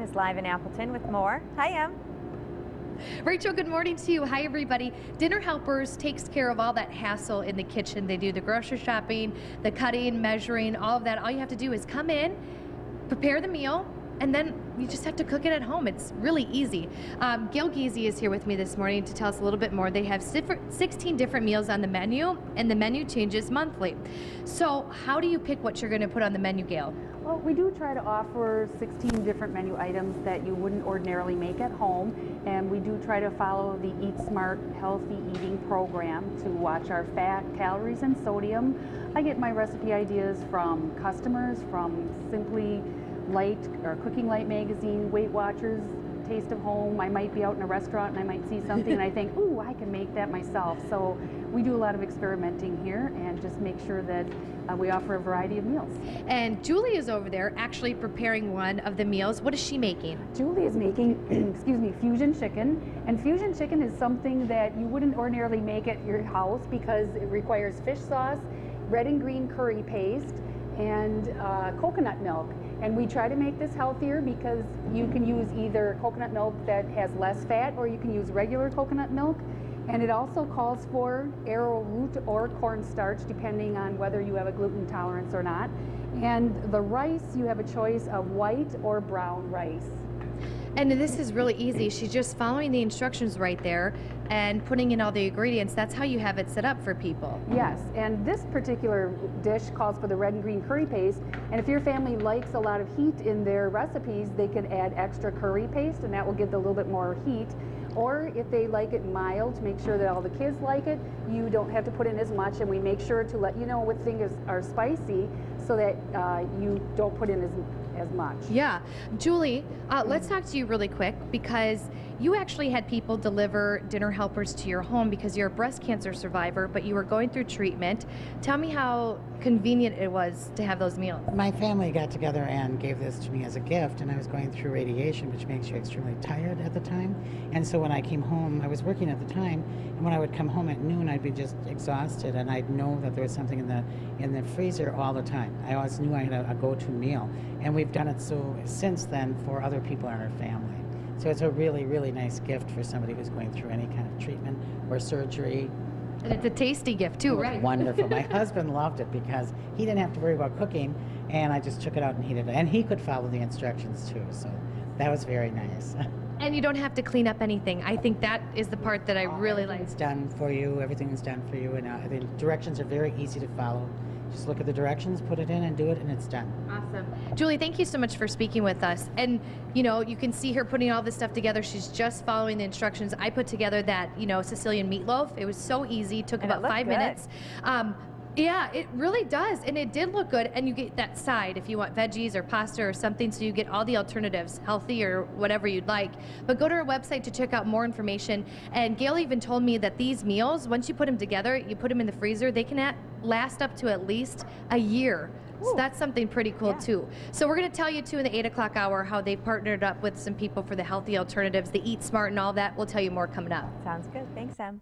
Is live in Appleton with more. Hi, Em. Rachel, good morning to you. Hi, everybody. Dinner Helpers takes care of all that hassle in the kitchen. They do the grocery shopping, the cutting, measuring, all of that. All you have to do is come in, prepare the meal, and then you just have to cook it at home. It's really easy. Gail Giese is here with me this morning to tell us a little bit more. They have 16 different meals on the menu, and the menu changes monthly. So how do you pick what you're going to put on the menu, Gail? Well, we do try to offer 16 different menu items that you wouldn't ordinarily make at home, and we do try to follow the Eat Smart Healthy Eating program to watch our fat, calories, and sodium. I get my recipe ideas from customers, from Simply Light or Cooking Light magazine, Weight Watchers, Taste of Home. I might be out in a restaurant and I might see something and I think, ooh, I can make that myself. So we do a lot of experimenting here and just make sure that we offer a variety of meals. And Julie is over there actually preparing one of the meals. What is she making? Julie is making, excuse me, fusion chicken. And fusion chicken is something that you wouldn't ordinarily make at your house because it requires fish sauce, red and green curry paste, and coconut milk. And we try to make this healthier because you can use either coconut milk that has less fat or you can use regular coconut milk. And it also calls for arrowroot or cornstarch depending on whether you have a gluten tolerance or not. And the rice, you have a choice of white or brown rice. And this is really easy. She's just following the instructions right there and putting in all the ingredients. That's how you have it set up for people. Yes, and this particular dish calls for the red and green curry paste. And if your family likes a lot of heat in their recipes, they can add extra curry paste and that will give it a little bit more heat. Or if they like it mild, to make sure that all the kids like it, you don't have to put in as much, and we make sure to let you know what things are spicy so that you don't put in as much. Yeah. Julie, let's talk to you really quick because you actually had people deliver Dinner Helpers to your home because you're a breast cancer survivor, but you were going through treatment. Tell me how convenient it was to have those meals. My family got together and gave this to me as a gift, and I was going through radiation, which makes you extremely tired at the time. And so when I came home, I was working at the time, and when I would come home at noon, I'd be just exhausted, and I'd know that there was something in the freezer all the time. I always knew I had a go-to meal, and we've done it so since then for other people in our family. So it's a really, really nice gift for somebody who's going through any kind of treatment or surgery. And it's a tasty gift too, right? Wonderful. My husband loved it because he didn't have to worry about cooking, and I just took it out and heated it. And he could follow the instructions too, so that was very nice. And you don't have to clean up anything. I think that is the part that I really like. It's done for you. Everything's done for you, and the directions are very easy to follow. Just look at the directions, put it in, and do it, and it's done. Awesome. Julie, thank you so much for speaking with us. And, you know, you can see her putting all this stuff together. She's just following the instructions. I put together that, you know, Sicilian meatloaf. It was so easy. Took about 5 minutes. Yeah, it really does. And it did look good. And you get that side if you want veggies or pasta or something. So you get all the alternatives, healthy or whatever you'd like. But go to our website to check out more information. And Gail even told me that these meals, once you put them together, you put them in the freezer, they can last up to at least a year. Ooh. So that's something pretty cool too. So we're going to tell you too in the 8 o'clock hour how they partnered up with some people for the healthy alternatives, the Eat Smart and all that. We'll tell you more coming up. Sounds good. Thanks, Em.